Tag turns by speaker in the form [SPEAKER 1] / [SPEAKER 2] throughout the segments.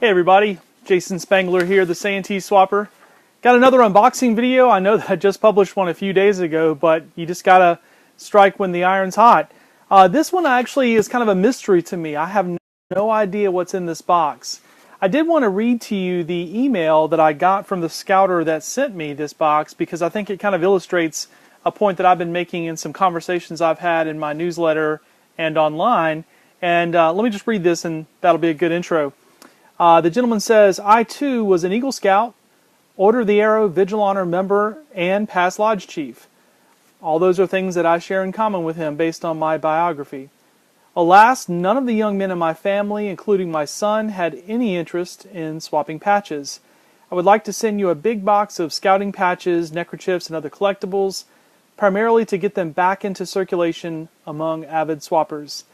[SPEAKER 1] Hey everybody, Jason Spangler here, the Santee Swapper. Got another unboxing video. I know that I just published one a few days ago, but you just gotta strike when the iron's hot. This one actually is kind of a mystery to me. I have no idea what's in this box. I did want to read to you the email that I got from the scouter that sent me this box because I think it kind of illustrates a point that I've been making in some conversations I've had in my newsletter and online. And let me just read this and that'll be a good intro. The gentleman says, I too was an Eagle Scout, Order of the Arrow, Vigil Honor member, and past Lodge Chief. All those are things that I share in common with him based on my biography. Alas, none of the young men in my family, including my son, had any interest in swapping patches. I would like to send you a big box of scouting patches, neckerchiefs, and other collectibles, primarily to get them back into circulation among avid swappers.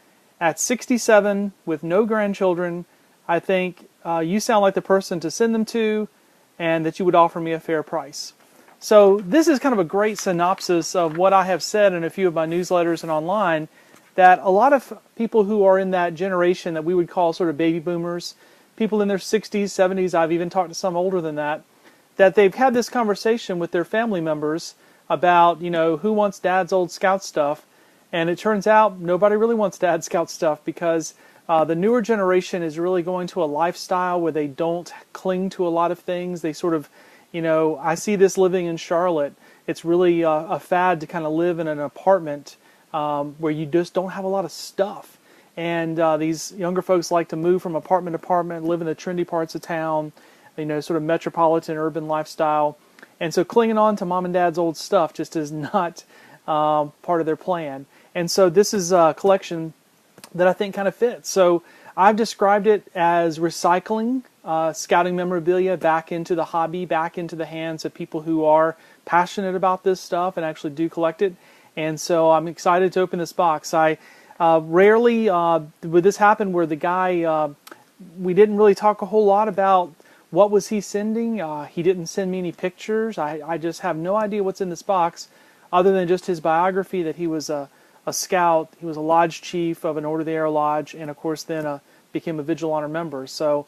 [SPEAKER 1] At 67, with no grandchildren, I think you sound like the person to send them to, and that you would offer me a fair price. So this is kind of a great synopsis of what I have said in a few of my newsletters and online, that a lot of people who are in that generation that we would call sort of baby boomers, people in their 60s, 70s, I've even talked to some older than that, that they've had this conversation with their family members about, you know, who wants Dad's old Scout stuff, and it turns out nobody really wants Dad's Scout stuff because the newer generation is really going to a lifestyle where they don't cling to a lot of things. They sort of, you know, I see this living in Charlotte. It's really a fad to kind of live in an apartment where you just don't have a lot of stuff. And these younger folks like to move from apartment to apartment, live in the trendy parts of town, you know, sort of metropolitan urban lifestyle. And so clinging on to Mom and Dad's old stuff just is not part of their plan. And so this is a collection that I think kind of fits. So I've described it as recycling scouting memorabilia back into the hobby, back into the hands of people who are passionate about this stuff and actually do collect it. And so I'm excited to open this box. I rarely would this happen where the guy, we didn't really talk a whole lot about what was he sending. He didn't send me any pictures. I just have no idea what's in this box other than just his biography that he was a scout. He was a lodge chief of an Order of the Arrow lodge, and of course then became a Vigil Honor member. So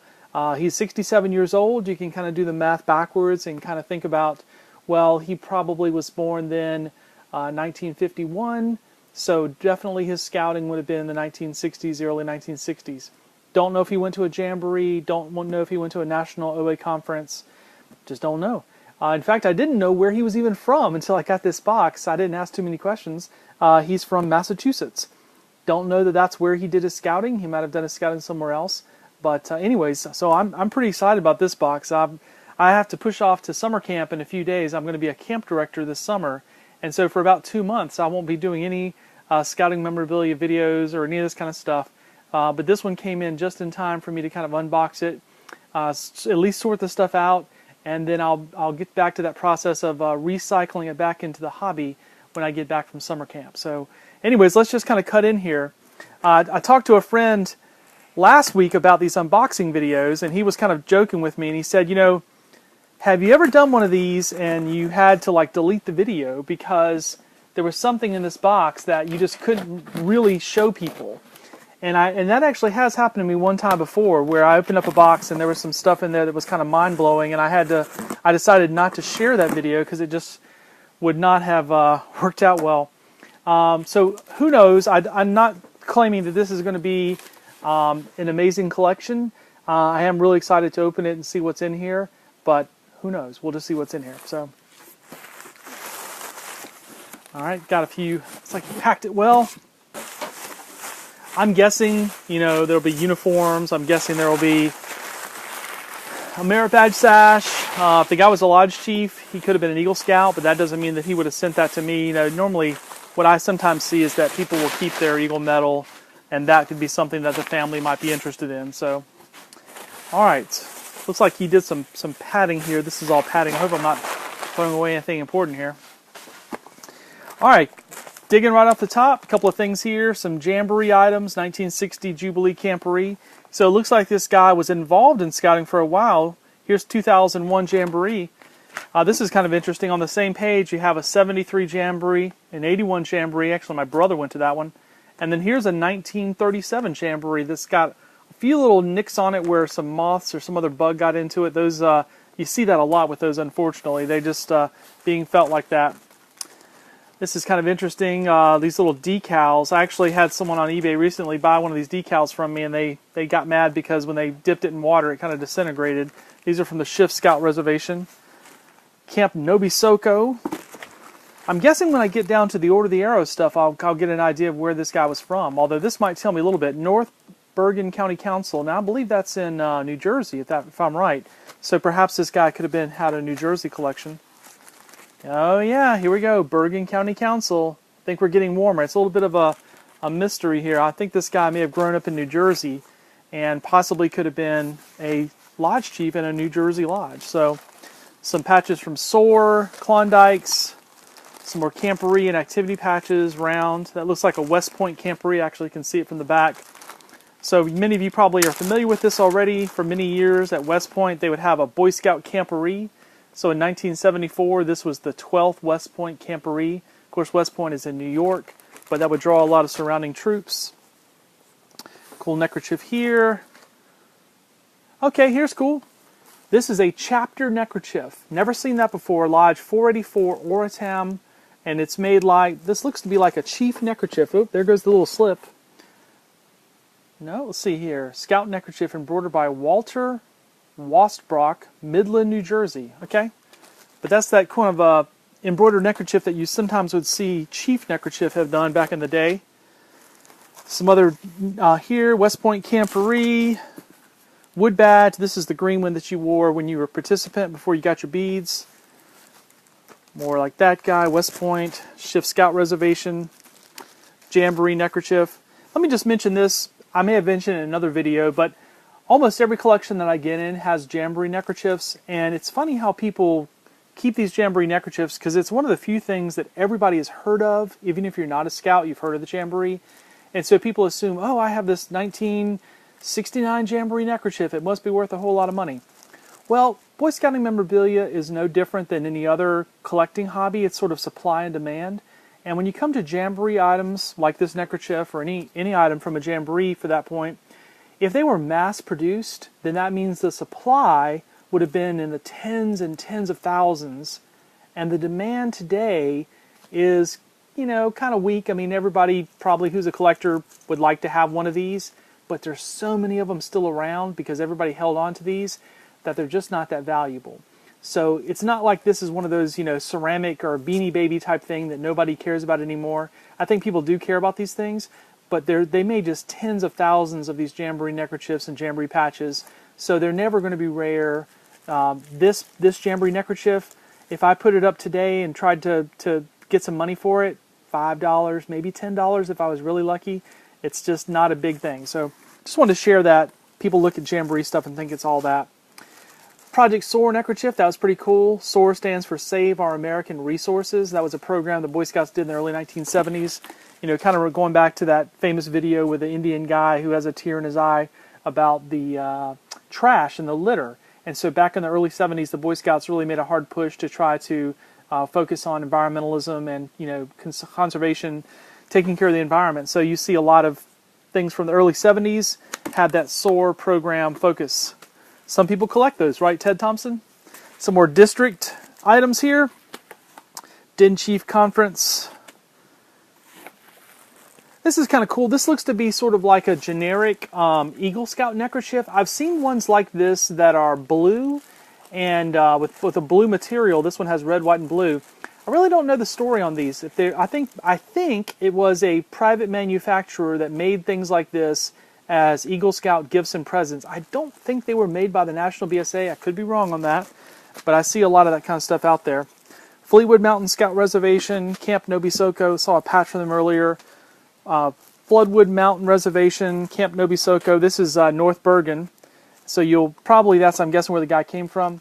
[SPEAKER 1] he's 67 years old. You can kind of do the math backwards and kind of think about, well, he probably was born then 1951, so definitely his scouting would have been in the 1960s, early 1960s. Don't know if he went to a Jamboree, don't know if he went to a national OA conference, just don't know. In fact, I didn't know where he was even from until I got this box. I didn't ask too many questions. He's from Massachusetts. Don't know that that's where he did his scouting. He might have done his scouting somewhere else. But anyways, so I'm pretty excited about this box. I have to push off to summer camp in a few days. I'm going to be a camp director this summer. And so for about 2 months, I won't be doing any scouting memorabilia videos or any of this kind of stuff. But this one came in just in time for me to kind of unbox it, at least sort the stuff out. And then I'll get back to that process of recycling it back into the hobby when I get back from summer camp. So anyways, let's just kind of cut in here. I talked to a friend last week about these unboxing videos, and he was kind of joking with me, and he said, you know, have you ever done one of these and you had to like delete the video because there was something in this box that you just couldn't really show people? And that actually has happened to me one time before, where I opened up a box and there was some stuff in there that was kind of mind-blowing, and I decided not to share that video because it just would not have worked out well. So who knows? I'm not claiming that this is going to be an amazing collection. I am really excited to open it and see what's in here, but who knows? We'll just see what's in here. So, all right, got a few. It's like you packed it well. I'm guessing, you know, there'll be uniforms. I'm guessing there will be a merit badge sash. If the guy was a lodge chief, he could have been an Eagle Scout, but that doesn't mean that he would have sent that to me. You know, normally what I sometimes see is that people will keep their Eagle medal, and that could be something that the family might be interested in. So, all right. Looks like he did some padding here. This is all padding. I hope I'm not throwing away anything important here. All right. Digging right off the top, a couple of things here. Some Jamboree items, 1960 Jubilee Camporee. So it looks like this guy was involved in scouting for a while. Here's 2001 Jamboree. This is kind of interesting. On the same page, you have a 73 Jamboree, an 81 Jamboree. Actually, my brother went to that one. And then here's a 1937 Jamboree that's got few little nicks on it where some moths or some other bug got into it. Those you see that a lot with those, unfortunately. They just being felt like that. This is kind of interesting. These little decals. I actually had someone on eBay recently buy one of these decals from me, and they got mad because when they dipped it in water, it kind of disintegrated. These are from the Shift Scout Reservation. Camp Nobisoko. I'm guessing when I get down to the Order of the Arrow stuff, I'll get an idea of where this guy was from. Although this might tell me a little bit. North Bergen County Council. Now I believe that's in New Jersey, if I'm right. So perhaps this guy could have had a New Jersey collection. Oh yeah, here we go. Bergen County Council. I think we're getting warmer. It's a little bit of a mystery here. I think this guy may have grown up in New Jersey and possibly could have been a lodge chief in a New Jersey lodge. So some patches from Soar, Klondikes, some more Jamboree and activity patches, round. That looks like a West Point Jamboree. Actually, you can see it from the back. So many of you probably are familiar with this already. For many years at West Point, they would have a Boy Scout Jamboree. So in 1974, this was the 12th West Point Jamboree. Of course, West Point is in New York, but that would draw a lot of surrounding troops. Cool neckerchief here. Okay, here's cool. This is a chapter neckerchief. Never seen that before. Lodge 484 Oratam, and it's made like, this looks to be like a chief neckerchief. Oh, there goes the little slip. No, let's see here. Scout neckerchief embroidered by Walter Wastbrock, Midland, New Jersey. Okay, but that's that kind of embroidered neckerchief that you sometimes would see chief neckerchief have done back in the day. Some other here, West Point Jamboree, wood badge. This is the green one that you wore when you were a participant before you got your beads. More like that guy, West Point, Shift Scout Reservation, Jamboree neckerchief. Let me just mention this. I may have mentioned it in another video, but almost every collection that I get in has Jamboree neckerchiefs, and it's funny how people keep these Jamboree neckerchiefs because it's one of the few things that everybody has heard of. Even if you're not a scout, you've heard of the Jamboree. And so people assume, oh, I have this 1969 Jamboree neckerchief. It must be worth a whole lot of money. Well, Boy Scouting memorabilia is no different than any other collecting hobby. It's sort of supply and demand. And when you come to Jamboree items like this neckerchief or any item from a Jamboree for that point, if they were mass produced, then that means the supply would have been in the tens and tens of thousands. And the demand today is, you know, kind of weak. I mean, everybody probably who's a collector would like to have one of these, but there's so many of them still around because everybody held on to these that they're just not that valuable. So it's not like this is one of those, you know, ceramic or Beanie Baby type thing that nobody cares about anymore. I think people do care about these things, but they made just tens of thousands of these Jamboree neckerchiefs and Jamboree patches, so they're never going to be rare. This Jamboree neckerchief, if I put it up today and tried to get some money for it, $5, maybe $10 if I was really lucky, it's just not a big thing. So just wanted to share that. People look at Jamboree stuff and think it's all that. Project SOAR neckerchief, that was pretty cool. SOAR stands for Save Our American Resources. That was a program the Boy Scouts did in the early 1970s. You know, kind of going back to that famous video with the Indian guy who has a tear in his eye about the trash and the litter. And so back in the early 70s, the Boy Scouts really made a hard push to try to focus on environmentalism and, you know, conservation, taking care of the environment. So you see a lot of things from the early 70s had that SOAR program focus. Some people collect those, right, Ted Thompson? Some more district items here. Den Chief Conference. This is kind of cool. This looks to be sort of like a generic Eagle Scout neckerchief. I've seen ones like this that are blue and with a blue material. This one has red, white, and blue. I really don't know the story on these. I think it was a private manufacturer that made things like this as Eagle Scout gifts and presents. I don't think they were made by the National BSA. I could be wrong on that, but I see a lot of that kind of stuff out there. Fleetwood Mountain Scout Reservation, Camp Nobisoko, saw a patch from them earlier. Floodwood Mountain Reservation, Camp Nobisoko. This is North Bergen, so I'm guessing where the guy came from.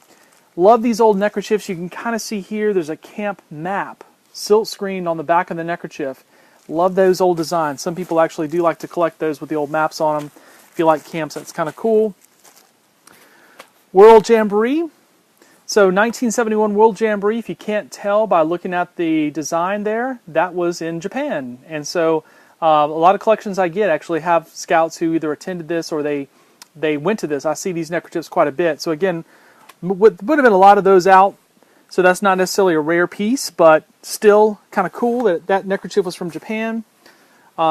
[SPEAKER 1] Love these old neckerchiefs. You can kind of see here there's a camp map silk screened on the back of the neckerchief. Love those old designs. Some people actually do like to collect those with the old maps on them. If you like camps, that's kind of cool. World Jamboree. So 1971 World Jamboree, if you can't tell by looking at the design there, that was in Japan. And so a lot of collections I get actually have scouts who either attended this or they they went to this. I see these neckerchiefs quite a bit. So again, would have been a lot of those out. So that's not necessarily a rare piece, but still kind of cool that that neckerchief was from Japan.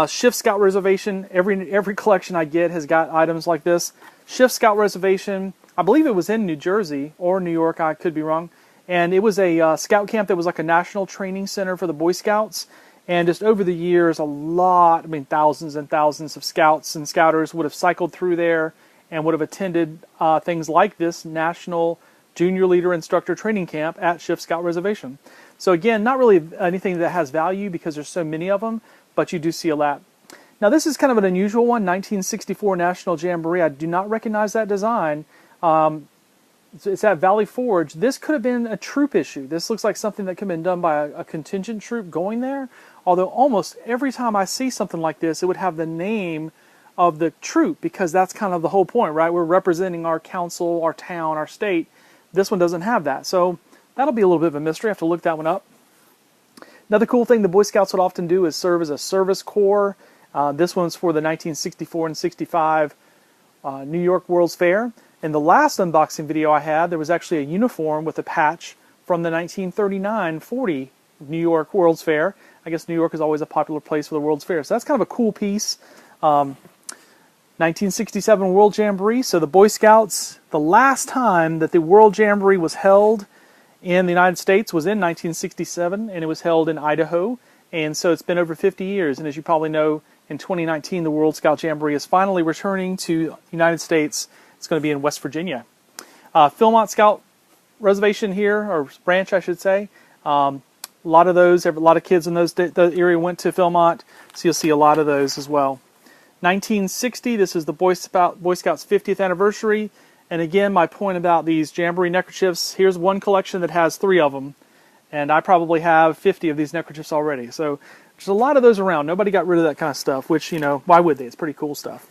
[SPEAKER 1] Shift Scout Reservation. Every collection I get has got items like this. Shift Scout Reservation. I believe it was in New Jersey or New York. I could be wrong. And it was a scout camp that was like a national training center for the Boy Scouts. And just over the years, a lot, I mean, thousands and thousands of scouts and scouters would have cycled through there and would have attended things like this National Junior Leader Instructor Training Camp at Shift Scout Reservation. So again, not really anything that has value because there's so many of them, but you do see a lot. Now this is kind of an unusual one, 1964 National Jamboree. I do not recognize that design. It's at Valley Forge. This could have been a troop issue. This looks like something that could have been done by a contingent troop going there. Although almost every time I see something like this, it would have the name of the troop because that's kind of the whole point, right? We're representing our council, our town, our state. This one doesn't have that. So that'll be a little bit of a mystery. I have to look that one up. Another cool thing the Boy Scouts would often do is serve as a service corps. This one's for the 1964 and 65 New York World's Fair. In the last unboxing video I had, there was actually a uniform with a patch from the 1939-40 New York World's Fair. I guess New York is always a popular place for the World's Fair. So that's kind of a cool piece. 1967 World Jamboree. So the Boy Scouts, the last time that the World Jamboree was held in the United States was in 1967, and it was held in Idaho. And so it's been over 50 years. And as you probably know, in 2019, the World Scout Jamboree is finally returning to the United States. It's going to be in West Virginia. Philmont Scout Reservation here, or branch I should say. A lot of those, a lot of kids in the area went to Philmont, so you'll see a lot of those as well. 1960, this is the Boy Scouts 50th anniversary. And again, my point about these Jamboree neckerchiefs, here's one collection that has 3 of them. And I probably have 50 of these neckerchiefs already. So there's a lot of those around. Nobody got rid of that kind of stuff, which, you know, why would they? It's pretty cool stuff.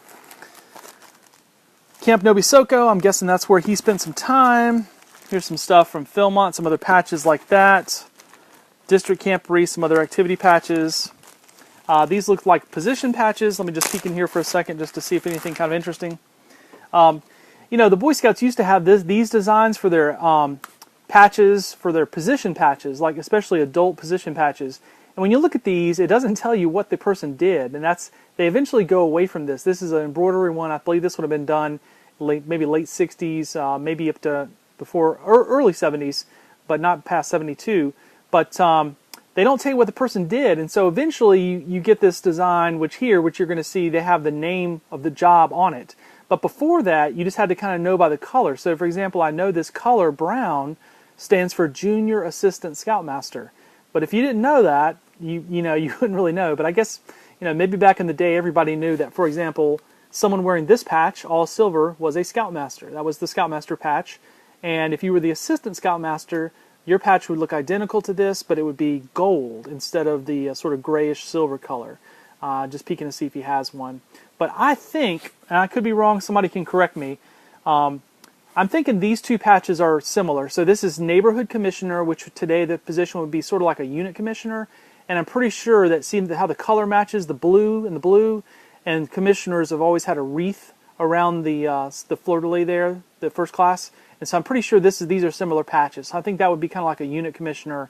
[SPEAKER 1] Camp Nobisoko, I'm guessing that's where he spent some time. Here's some stuff from Philmont, some other patches like that. District Jamboree, some other activity patches. These look like position patches. Let me just peek in here for a second just to see if anything kind of interesting. You know, the Boy Scouts used to have these designs for their patches, for their position patches, like especially adult position patches. And when you look at these, it doesn't tell you what the person did. And they eventually go away from this. This is an embroidery one. I believe this would have been done maybe late 60s, maybe up to before early 70s, but not past 72. But they don't tell you what the person did. And so eventually you get this design, which you're going to see, they have the name of the job on it. But before that, you just had to kind of know by the color. So for example, I know this color, brown, stands for Junior Assistant Scoutmaster. But if you didn't know that, you wouldn't really know. But I guess, maybe back in the day, everybody knew that, for example, someone wearing this patch, all silver, was a Scoutmaster. That was the Scoutmaster patch. And if you were the Assistant Scoutmaster, your patch would look identical to this, but it would be gold instead of the sort of grayish silver color. Just peeking to see if he has one. But I think, and I could be wrong, somebody can correct me, I'm thinking these two patches are similar. So this is Neighborhood Commissioner, which today the position would be sort of like a unit commissioner. And I'm pretty sure that seeing how the color matches, the blue, and commissioners have always had a wreath around the fleur-de-lis there, the first class. And so I'm pretty sure these are similar patches. I think that would be kind of like a unit commissioner,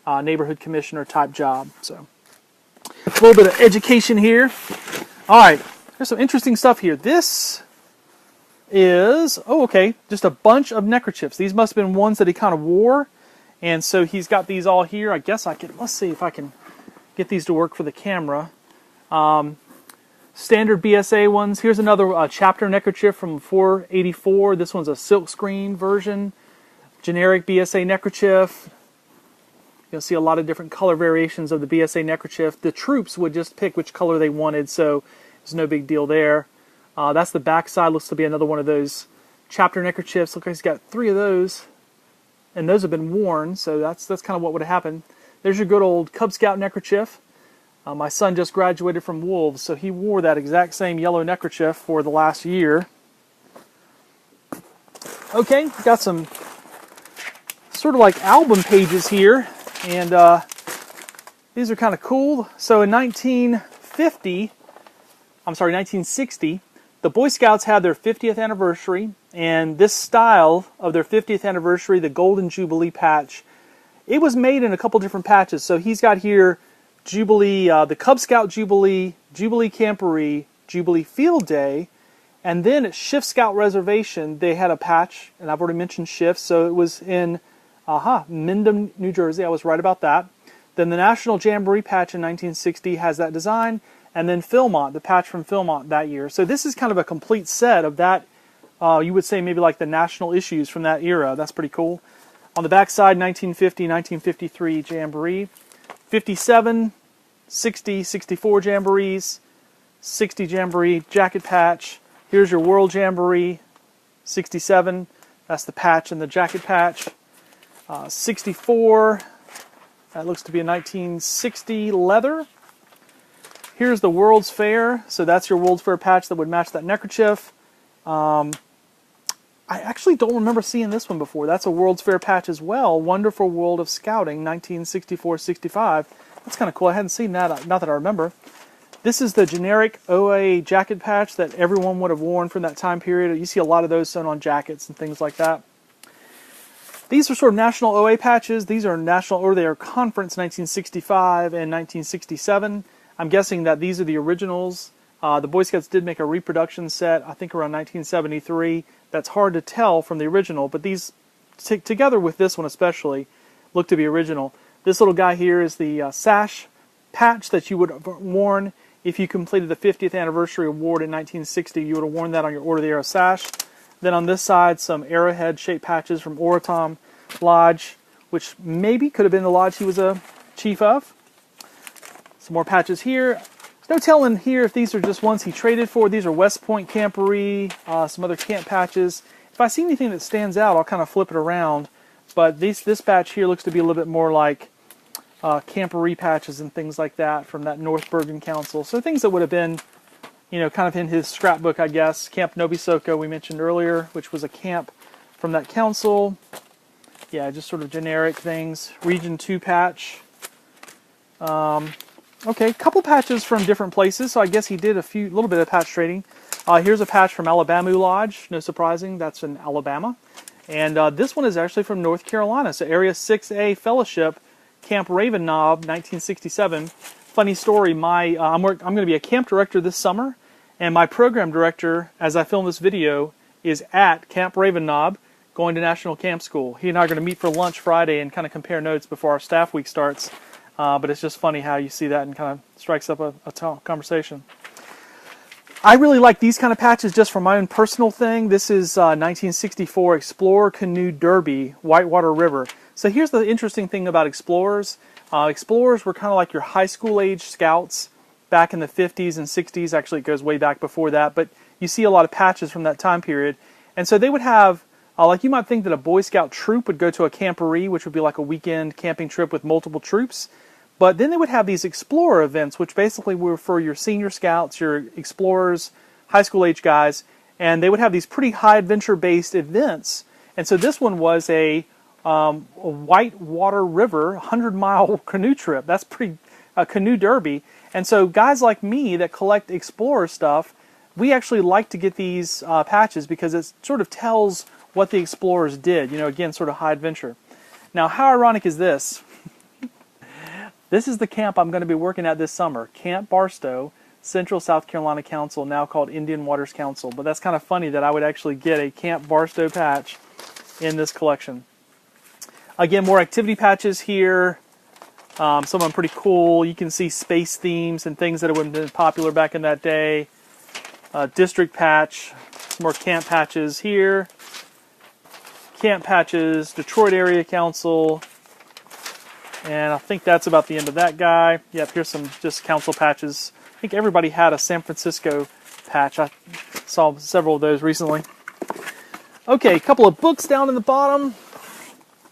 [SPEAKER 1] neighborhood commissioner type job. So a little bit of education here. All right, there's some interesting stuff here. This is, just a bunch of neckerchiefs. These must have been ones that he kind of wore. And so he's got these all here. I guess let's see if I can get these to work for the camera. Standard BSA ones. Here's another chapter neckerchief from 484. This one's a silkscreen version. Generic BSA neckerchief. You'll see a lot of different color variations of the BSA neckerchief. The troops would just pick which color they wanted, so there's no big deal there. That's the back side. Looks to be another one of those chapter neckerchiefs. Looks like he's got 3 of those. And those have been worn, so that's kind of what would have happened. There's your good old Cub Scout neckerchief. My son just graduated from Wolves, so he wore that exact same yellow neckerchief for the last year. Okay, got some sort of like album pages here, and these are kind of cool. So in 1960, the Boy Scouts had their 50th anniversary, and this style of their 50th anniversary, the Golden Jubilee patch, it was made in a couple different patches. So he's got here Jubilee, the Cub Scout Jubilee, Jubilee Jamboree, Jubilee Field Day, and then at Shift Scout Reservation, they had a patch, and I've already mentioned Shift, so it was in Minden, New Jersey. I was right about that. Then the National Jamboree patch in 1960 has that design, and then Philmont, the patch from Philmont that year. So this is kind of a complete set of that, you would say maybe like the national issues from that era. That's pretty cool. On the back side, 1950, 1953 Jamboree, 57, 60, 64 Jamborees, 60 Jamboree jacket patch. Here's your World Jamboree, 67. That's the patch and the jacket patch. 64, that looks to be a 1960 leather. Here's the World's Fair. So that's your World's Fair patch that would match that neckerchief. I actually don't remember seeing this one before. That's a World's Fair patch as well. Wonderful World of Scouting, 1964-65. That's kind of cool. I hadn't seen that, not that I remember. This is the generic OA jacket patch that everyone would have worn from that time period. You see a lot of those sewn on jackets and things like that. These are sort of national OA patches. These are national, or they are conference 1965 and 1967. I'm guessing that these are the originals. The Boy Scouts did make a reproduction set, I think around 1973. That's hard to tell from the original, but these, together with this one especially, look to be original. This little guy here is the sash patch that you would have worn if you completed the 50th anniversary award in 1960. You would have worn that on your Order of the Arrow sash. Then on this side, some arrowhead-shaped patches from Oratom Lodge, which maybe could have been the lodge he was a chief of. Some more patches here. There's no telling here if these are just ones he traded for. These are West Point Camporee, some other camp patches. If I see anything that stands out, I'll kind of flip it around. But this patch here looks to be a little bit more like Camporee patches and things like that from that North Bergen Council. So things that would have been, you know, kind of in his scrapbook, I guess. Camp Nobisoko we mentioned earlier, which was a camp from that council. Yeah, just sort of generic things. Region 2 patch. Okay, couple patches from different places, so I guess he did a little bit of patch trading. Here's a patch from Alabama Lodge. No surprising, that's in Alabama. And this one is actually from North Carolina. So Area 6A Fellowship, Camp Raven Knob, 1967. Funny story, I'm going to be a camp director this summer, and my program director, as I film this video, is at Camp Raven Knob, going to National Camp School. He and I are going to meet for lunch Friday and kind of compare notes before our staff week starts. But it's just funny how you see that and kind of strikes up a conversation. I really like these kind of patches just for my own personal thing. This is 1964 Explorer Canoe Derby, Whitewater River. So here's the interesting thing about Explorers. Explorers were kind of like your high school age scouts back in the 50s and 60s. Actually, it goes way back before that. But you see a lot of patches from that time period. And so they would have, like you might think that a Boy Scout troop would go to a camporee, which would be like a weekend camping trip with multiple troops. But then they would have these Explorer events, which basically were for your senior scouts, your explorers, high school age guys. And they would have these pretty high adventure based events. And so this one was a Whitewater River 100-mile canoe trip. That's pretty, canoe derby. And so guys like me that collect Explorer stuff, we actually like to get these patches because it sort of tells what the explorers did. You know, again, sort of high adventure. Now, how ironic is this? This is the camp I'm going to be working at this summer, Camp Barstow, Central South Carolina Council, now called Indian Waters Council. But that's kind of funny that I would actually get a Camp Barstow patch in this collection. Again, more activity patches here. Some of them pretty cool. You can see space themes and things that would have been popular back in that day. District patch. Some more camp patches here. Camp patches, Detroit Area Council. And I think that's about the end of that guy. Yep, here's some just council patches. I think everybody had a San Francisco patch. I saw several of those recently. Okay, a couple of books down in the bottom.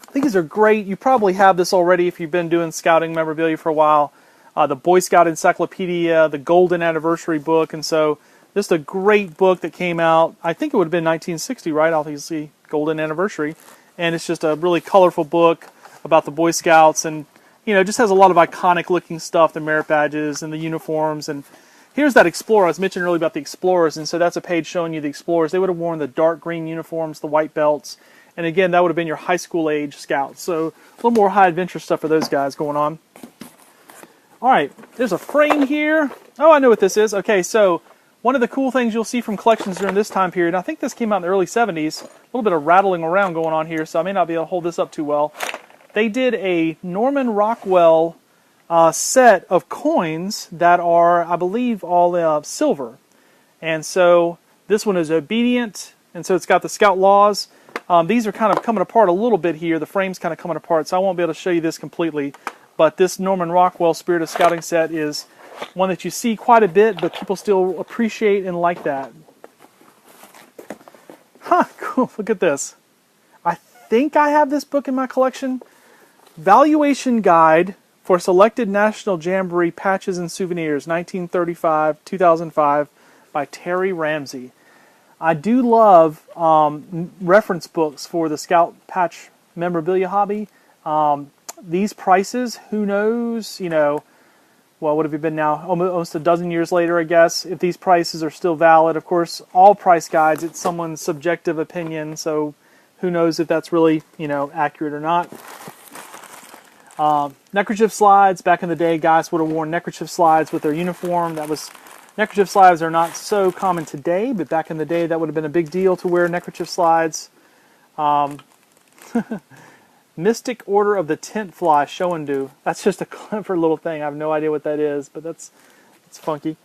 [SPEAKER 1] I think these are great. You probably have this already if you've been doing scouting memorabilia for a while. The Boy Scout Encyclopedia, the Golden Anniversary book. And so this is a great book that came out, I think it would have been 1960, right? Obviously, Golden Anniversary. And it's just a really colorful book about the Boy Scouts, and you know, just has a lot of iconic looking stuff, the merit badges and the uniforms, and Here's that Explorer. I was mentioning earlier about the Explorers, and so that's a page showing you the Explorers. They would have worn the dark green uniforms, the white belts, and again, that would have been your high school age scouts. So a little more high adventure stuff for those guys going on. All right, there's a frame here. Oh, I know what this is. Okay, so one of the cool things you'll see from collections during this time period, and I think this came out in the early 70s, a little bit of rattling around going on here, so I may not be able to hold this up too well. They did a Norman Rockwell set of coins that are, I believe, all silver. And so this one is obedient, and so it's got the Scout laws. These are kind of coming apart a little bit here. The frame's kind of coming apart, so I won't be able to show you this completely. But this Norman Rockwell Spirit of Scouting set is one that you see quite a bit, but people still appreciate and like that. Huh, cool, look at this. I think I have this book in my collection. Valuation Guide for Selected National Jamboree Patches and Souvenirs, 1935-2005, by Terry Ramsey. I do love reference books for the Scout patch memorabilia hobby. These prices, who knows, well, what have we been now? Almost a dozen years later, I guess, if these prices are still valid. Of course, all price guides, it's someone's subjective opinion, so who knows if that's really, accurate or not. Neckerchief slides, back in the day, guys would have worn neckerchief slides with their uniform. Neckerchief slides are not so common today, but back in the day, that would have been a big deal to wear neckerchief slides. Mystic Order of the Tent Fly Show and Do. That's just a clever little thing. I have no idea what that is, but it's funky.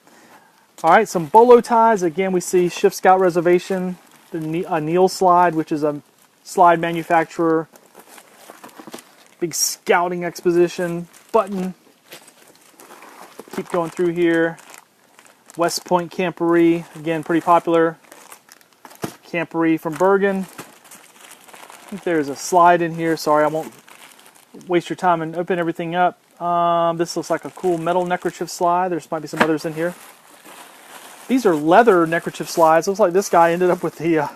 [SPEAKER 1] All right, some bolo ties. Again, we see Shift Scout Reservation, a Neil slide, which is a slide manufacturer. Big scouting exposition button. Keep going through here. West Point Camporee, again, pretty popular. Camporee from Bergen. I think there's a slide in here. Sorry, I won't waste your time and open everything up. This looks like a cool metal neckerchief slide. There might be some others in here. These are leather neckerchief slides. Looks like this guy ended up with the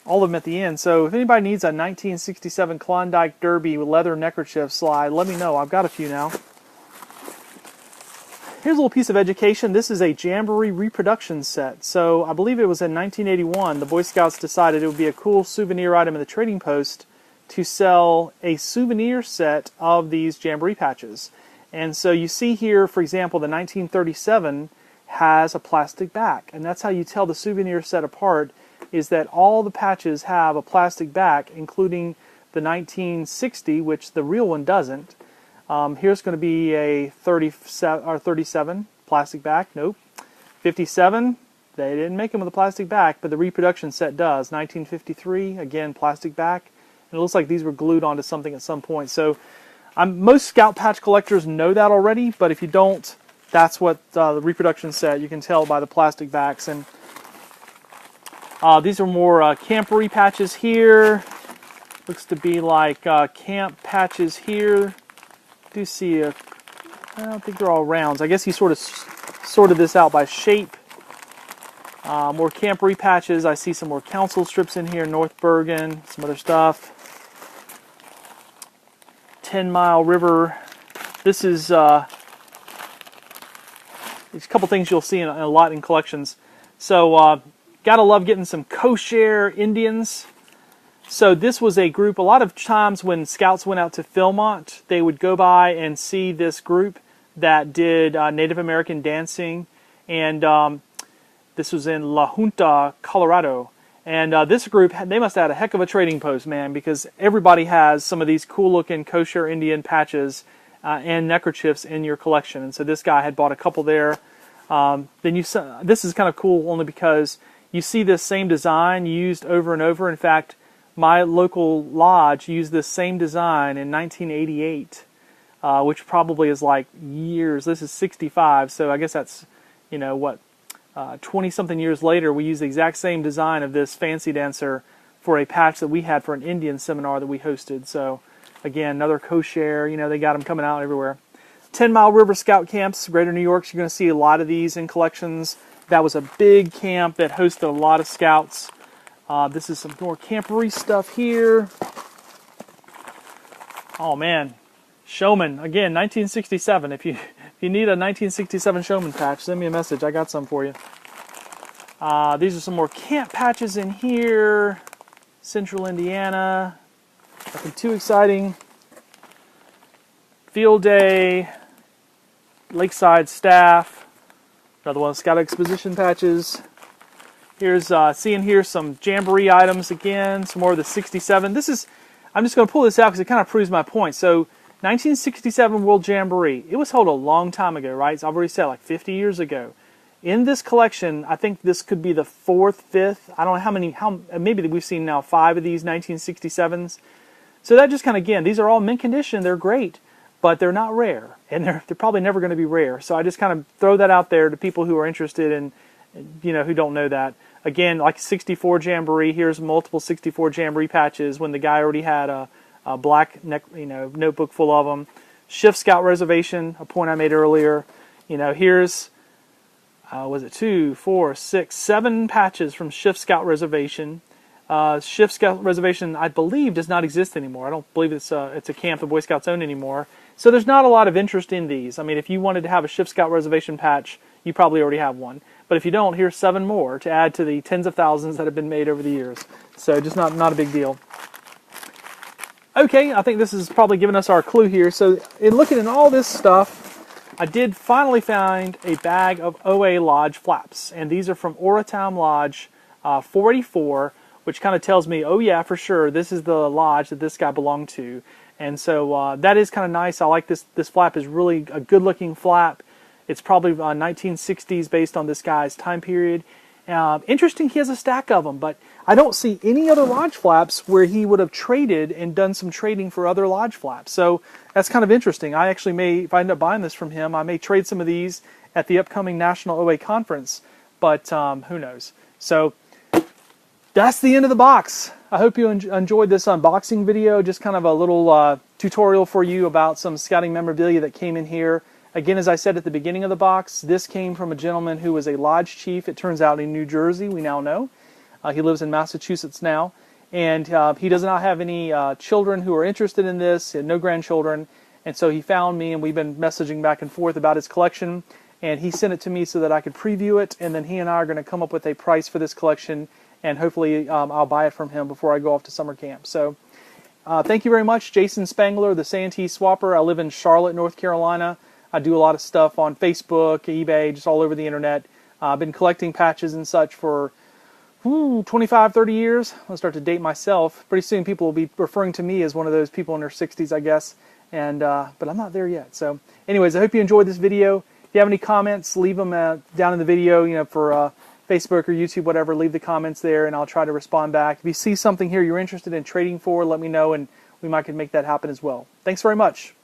[SPEAKER 1] all of them at the end. So if anybody needs a 1967 Klondike Derby leather neckerchief slide, let me know. I've got a few now. Here's a little piece of education. This is a Jamboree Reproductions set. So I believe it was in 1981, the Boy Scouts decided it would be a cool souvenir item in the trading post to sell a souvenir set of these Jamboree patches. And so you see here, for example, the 1937 has a plastic back. And that's how you tell the souvenir set apart, is that all the patches have a plastic back, including the 1960, which the real one doesn't. Here's going to be a 37 plastic back. Nope. 57, they didn't make them with a plastic back, but the reproduction set does. 1953, again, plastic back. And it looks like these were glued onto something at some point. So most Scout patch collectors know that already, but if you don't, that's what the reproduction set, you can tell by the plastic backs. And these are more Camporee patches here. Looks to be like camp patches here. I do see I don't think they're all rounds. I guess he sort of sorted this out by shape. More Camporee patches. I see some more council strips in here. North Bergen, some other stuff. 10 Mile River. This is there's a couple things you'll see in a lot in collections. So gotta love getting some kosher Indians. So this was a group, a lot of times when Scouts went out to Philmont, they would go by and see this group that did Native American dancing. And this was in La Junta, Colorado. And this group, they must have had a heck of a trading post, man, because everybody has some of these cool-looking kosher Indian patches and neckerchiefs in your collection. And so this guy had bought a couple there. This is kind of cool only because you see this same design used over and over. In fact, my local lodge used this same design in 1988, which probably is like years. This is 65, so I guess that's, 20-something years later, we used the exact same design of this fancy dancer for a patch that we had for an Indian seminar that we hosted. So, again, another kosher, they got them coming out everywhere. 10 Mile River Scout Camps, Greater New York, you're going to see a lot of these in collections. That was a big camp that hosted a lot of Scouts. This is some more Camporee stuff here. Oh man, Showman again, 1967. If If you need a 1967 Showman patch, send me a message. I got some for you. These are some more camp patches in here. Central Indiana. Nothing too exciting. Field Day. Lakeside Staff. Another one of Scout Exposition patches. Here's seeing here some Jamboree items again. Some more of the 67. This is, I'm just going to pull this out because it kind of proves my point. So 1967 World Jamboree. It was held a long time ago, right? So I've already said like 50 years ago. In this collection, I think this could be the 4th, 5th. I don't know how maybe we've seen now 5 of these 1967s. So that just kind of, again, these are all mint condition. They're great, but they're not rare, and they're probably never going to be rare. So I just kind of throw that out there to people who are interested in, you know, who don't know that. Again, like 64 Jamboree. Here's multiple 64 Jamboree patches when the guy already had a black notebook full of them. Shift Scout Reservation, a point I made earlier. You know, here's was it 2, 4, 6, 7 patches from Shift Scout Reservation. Shift Scout Reservation, I believe, does not exist anymore. I don't believe it's a camp the Boy Scouts own anymore. So there's not a lot of interest in these. I mean, if you wanted to have a Shift Scout Reservation patch, you probably already have one. But if you don't, here's 7 more to add to the tens of thousands that have been made over the years. So just not a big deal. Okay, I think this is probably giving us our clue here. So in looking at all this stuff, I did finally find a bag of OA Lodge flaps. And these are from Oratown Lodge 484, which kind of tells me, oh yeah, for sure, this is the lodge that this guy belonged to. And so that is kind of nice. I like this. This flap is really a good-looking flap. It's probably 1960s based on this guy's time period. Interesting, he has a stack of them, but I don't see any other lodge flaps where he would have traded and done some trading for other lodge flaps. So that's kind of interesting. I actually may, if I end up buying this from him, I may trade some of these at the upcoming National OA Conference, but who knows. So that's the end of the box. I hope you enjoyed this unboxing video, just kind of a little tutorial for you about some scouting memorabilia that came in here. Again, as I said at the beginning of the box, this came from a gentleman who was a lodge chief, it turns out, in New Jersey, we now know. He lives in Massachusetts now, and he does not have any children who are interested in this, he had no grandchildren, and so he found me, and we've been messaging back and forth about his collection, and he sent it to me so that I could preview it, and then he and I are going to come up with a price for this collection, and hopefully I'll buy it from him before I go off to summer camp. So thank you very much, Jason Spangler, the Santee Swapper. I live in Charlotte, North Carolina. I do a lot of stuff on Facebook, eBay, just all over the internet. I've been collecting patches and such for 25, 30 years. I'll start to date myself. Pretty soon people will be referring to me as one of those people in their 60s, I guess. And but I'm not there yet. So anyways, I hope you enjoyed this video. If you have any comments, leave them down in the video, you know, for Facebook or YouTube, whatever. Leave the comments there, and I'll try to respond back. If you see something here you're interested in trading for, let me know, and we might can make that happen as well. Thanks very much.